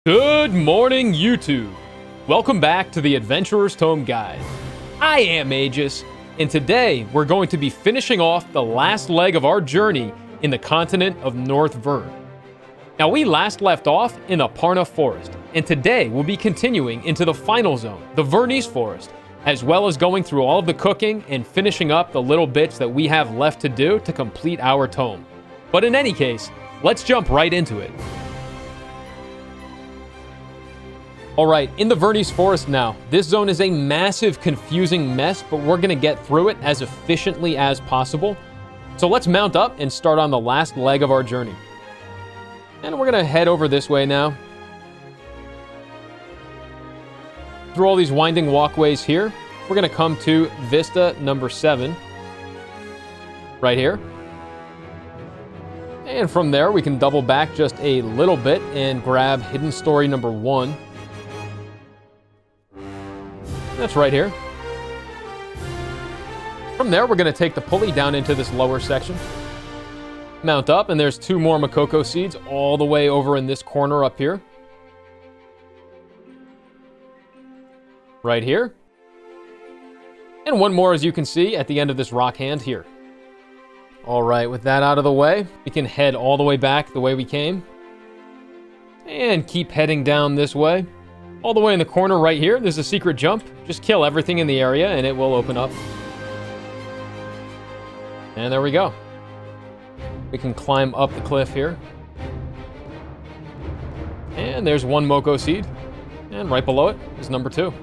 Good morning, YouTube! Welcome back to the Adventurer's Tome Guide. I am Aegis, and today we're going to be finishing off the last leg of our journey in the continent of North Vern. Now, we last left off in the Parna Forest, and today we'll be continuing into the final zone, the Vernese Forest, as well as going through all of the cooking and finishing up the little bits that we have left to do to complete our tome. But in any case, let's jump right into it. Alright, in the Vernese Forest now. This zone is a massive, confusing mess, but we're going to get through it as efficiently as possible. So let's mount up and start on the last leg of our journey. And we're going to head over this way now. Through all these winding walkways here, we're going to come to Vista number 7. Right here. And from there, we can double back just a little bit and grab Hidden Story number 1. That's right here. From there, we're going to take the pulley down into this lower section. Mount up, and there's 2 more Mokoko Seeds all the way over in this corner up here. Right here. And 1 more, as you can see, at the end of this rock hand here. All right, with that out of the way, we can head all the way back the way we came. And keep heading down this way. All the way in the corner right here, there's a secret jump. Just kill everything in the area and it will open up. And there we go. We can climb up the cliff here. And there's 1 Mokoko Seed. And right below it is number 2.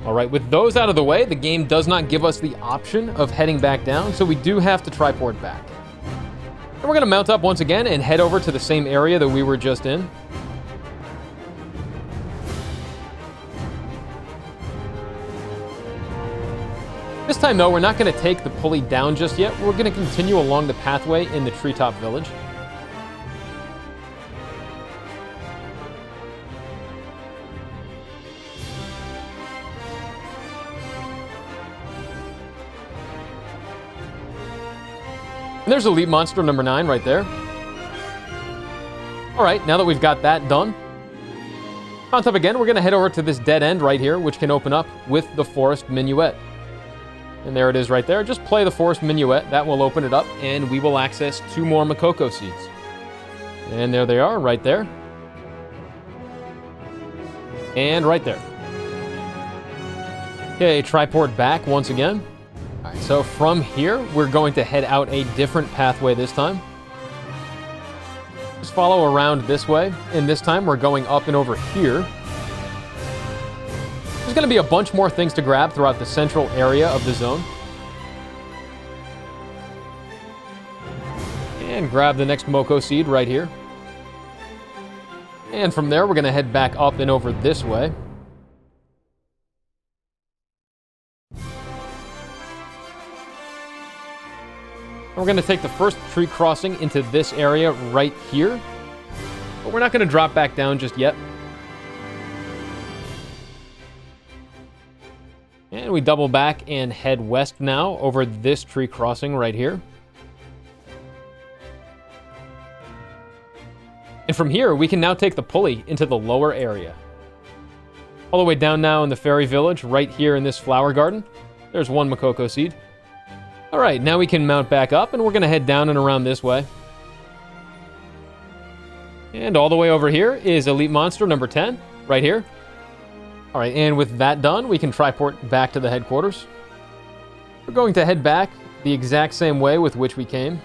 Alright, with those out of the way, the game does not give us the option of heading back down, so we do have to triport back. And we're going to mount up once again and head over to the same area that we were just in. This time, though, we're not going to take the pulley down just yet. We're going to continue along the pathway in the treetop village. And there's Elite Monster number 9 right there. All right, now that we've got that done, on top again, we're going to head over to this dead end right here, which can open up with the Forest Minuet. And there it is right there. Just play the Forest Minuet. That will open it up, and we will access 2 more Mokoko Seeds. And there they are, right there. And right there. Okay, triport back once again. All right, so from here, we're going to head out a different pathway this time. Just follow around this way, and this time we're going up and over here. There's going to be a bunch more things to grab throughout the central area of the zone. And grab the next Mokoko Seed right here. And from there, we're going to head back up and over this way. And we're going to take the first tree crossing into this area right here. But we're not going to drop back down just yet. And we double back and head west now over this tree crossing right here. And from here, we can now take the pulley into the lower area. All the way down now in the fairy village, right here in this flower garden, there's 1 Mokoko Seed. All right, now we can mount back up, and we're going to head down and around this way. And all the way over here is Elite Monster number 10, right here. All right, and with that done, we can triport back to the headquarters. We're going to head back the exact same way with which we came.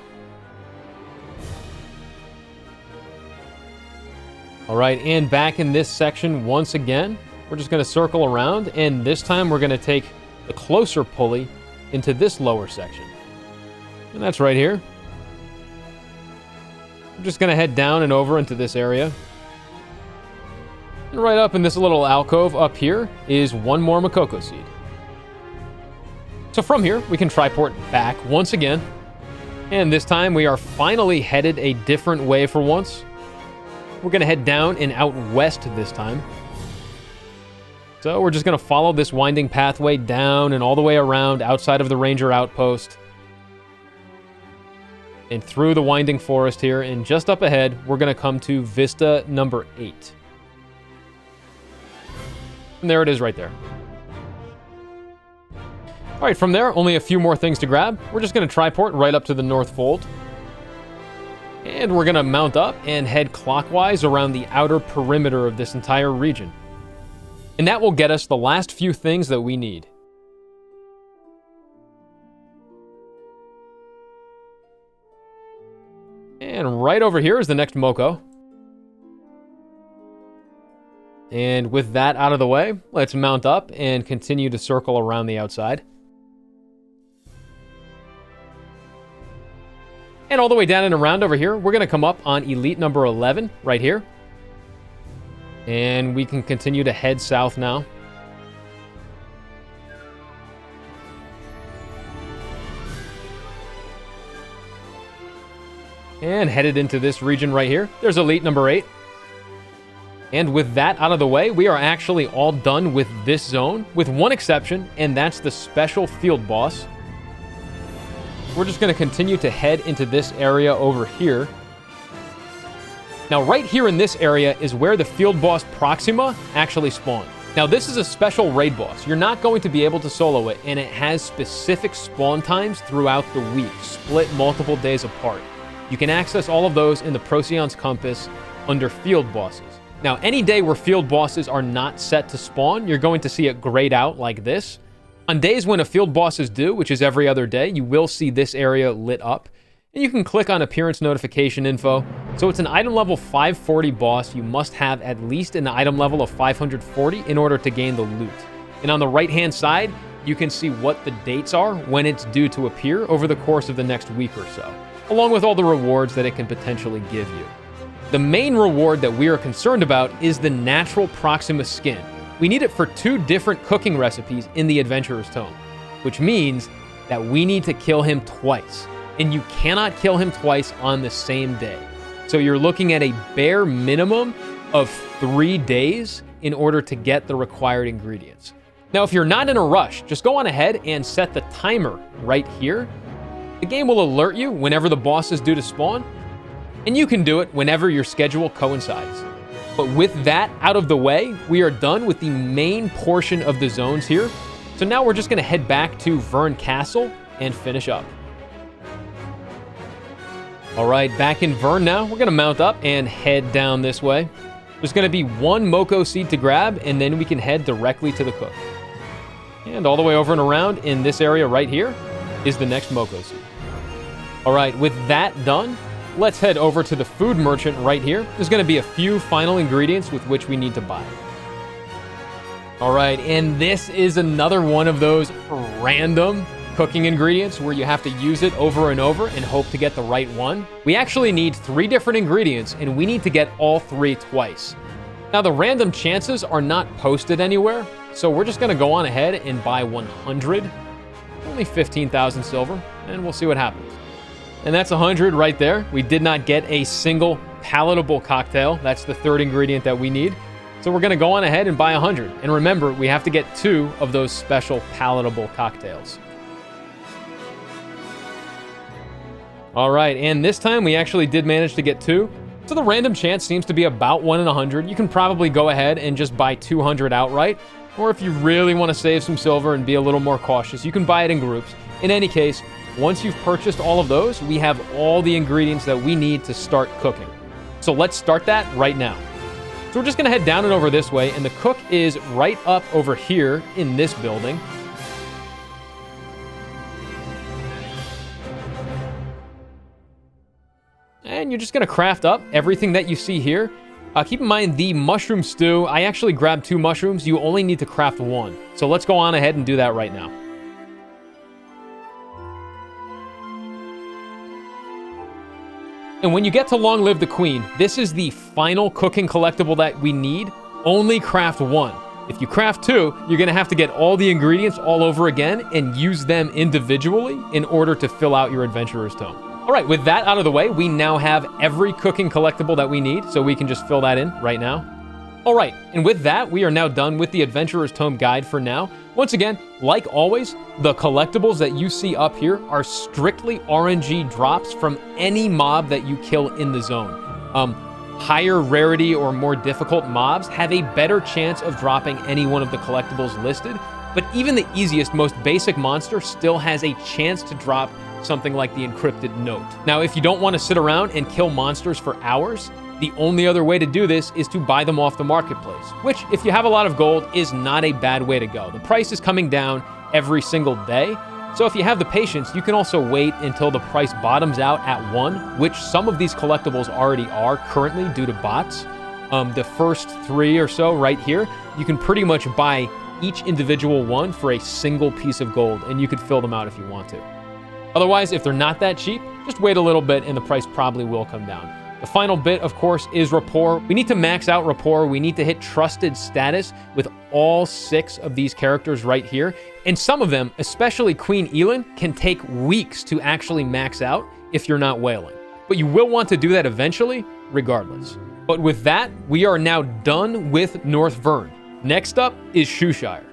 All right, and back in this section once again, we're just going to circle around, and this time we're going to take the closer pulley into this lower section. And that's right here. We're just going to head down and over into this area. And right up in this little alcove up here is 1 more Mokoko Seed. So from here, we can triport back once again. And this time, we are finally headed a different way for once. We're going to head down and out west this time. So we're just going to follow this winding pathway down and all the way around outside of the Ranger Outpost. And through the winding forest here, and just up ahead, we're going to come to Vista number 8. And there it is right there. All right, from there, only a few more things to grab. We're just going to triport right up to the North Fold. And we're going to mount up and head clockwise around the outer perimeter of this entire region. And that will get us the last few things that we need. And right over here is the next Moko. And with that out of the way, let's mount up and continue to circle around the outside. And all the way down and around over here, we're going to come up on Elite number 11 right here. And we can continue to head south now. And headed into this region right here. There's Elite number 8. And with that out of the way, we are actually all done with this zone, with one exception, and that's the special field boss. We're just going to continue to head into this area over here. Now, right here in this area is where the field boss Proxima actually spawned. Now, this is a special raid boss. You're not going to be able to solo it, and it has specific spawn times throughout the week, split multiple days apart. You can access all of those in the Procyon's Compass under field bosses. Now, any day where field bosses are not set to spawn, you're going to see it grayed out like this. On days when a field boss is due, which is every other day, you will see this area lit up. And you can click on appearance notification info. So it's an item level 540 boss. You must have at least an item level of 540 in order to gain the loot. And on the right-hand side, you can see what the dates are when it's due to appear over the course of the next week or so, along with all the rewards that it can potentially give you. The main reward that we are concerned about is the natural Proxima skin. We need it for 2 different cooking recipes in the Adventurer's Tome, which means that we need to kill him twice. And you cannot kill him twice on the same day. So you're looking at a bare minimum of 3 days in order to get the required ingredients. Now, if you're not in a rush, just go on ahead and set the timer right here. The game will alert you whenever the boss is due to spawn, and you can do it whenever your schedule coincides. But with that out of the way, we are done with the main portion of the zones here. So now we're just going to head back to Vern Castle and finish up. All right, back in Vern now. We're going to mount up and head down this way. There's going to be 1 Mokoko Seed to grab, and then we can head directly to the cook. And all the way over and around in this area right here is the next Mokoko Seed. All right, with that done, let's head over to the food merchant right here. There's going to be a few final ingredients with which we need to buy. All right, and this is another one of those random cooking ingredients where you have to use it over and over and hope to get the right one. We actually need 3 different ingredients, and we need to get all 3 twice. Now, the random chances are not posted anywhere, so we're just going to go on ahead and buy 100. Only 15,000 silver, and we'll see what happens. And that's 100 right there. We did not get a single palatable cocktail. That's the 3rd ingredient that we need. So we're going to go on ahead and buy 100. And remember, we have to get 2 of those special palatable cocktails. All right, and this time we actually did manage to get 2. So the random chance seems to be about 1 in 100. You can probably go ahead and just buy 200 outright. Or if you really want to save some silver and be a little more cautious, you can buy it in groups. In any case, once you've purchased all of those, we have all the ingredients that we need to start cooking. So let's start that right now. So we're just going to head down and over this way, and the cook is right up over here in this building. And you're just going to craft up everything that you see here. Keep in mind, the mushroom stew, I actually grabbed 2 mushrooms. You only need to craft 1. So let's go on ahead and do that right now. And when you get to Long Live the Queen, this is the final cooking collectible that we need. Only craft 1. If you craft 2, you're going to have to get all the ingredients all over again and use them individually in order to fill out your Adventurer's Tome. All right, with that out of the way, we now have every cooking collectible that we need, so we can just fill that in right now. All right, and with that, we are now done with the Adventurer's Tome guide for now. Once again, like always, the collectibles that you see up here are strictly RNG drops from any mob that you kill in the zone. Higher rarity or more difficult mobs have a better chance of dropping any one of the collectibles listed, but even the easiest, most basic monster still has a chance to drop something like the encrypted note. Now, if you don't want to sit around and kill monsters for hours, the only other way to do this is to buy them off the marketplace, which, if you have a lot of gold, is not a bad way to go. The price is coming down every single day, so if you have the patience, you can also wait until the price bottoms out at 1, which some of these collectibles already are currently due to bots. The first 3 or so right here, you can pretty much buy each individual one for a single piece of gold, and you could fill them out if you want to. Otherwise, if they're not that cheap, just wait a little bit and the price probably will come down. The final bit, of course, is rapport. We need to max out rapport. We need to hit trusted status with all 6 of these characters right here. And some of them, especially Queen Elin, can take weeks to actually max out if you're not whaling. But you will want to do that eventually, regardless. But with that, we are now done with North Vern. Next up is Shoeshire.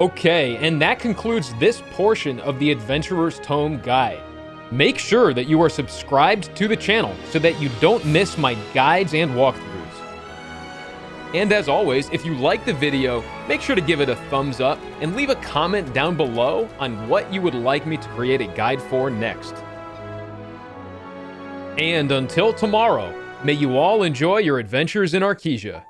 Okay, and that concludes this portion of the Adventurer's Tome guide. Make sure that you are subscribed to the channel so that you don't miss my guides and walkthroughs. And as always, if you like the video, make sure to give it a thumbs up and leave a comment down below on what you would like me to create a guide for next. And until tomorrow, may you all enjoy your adventures in Arkesia.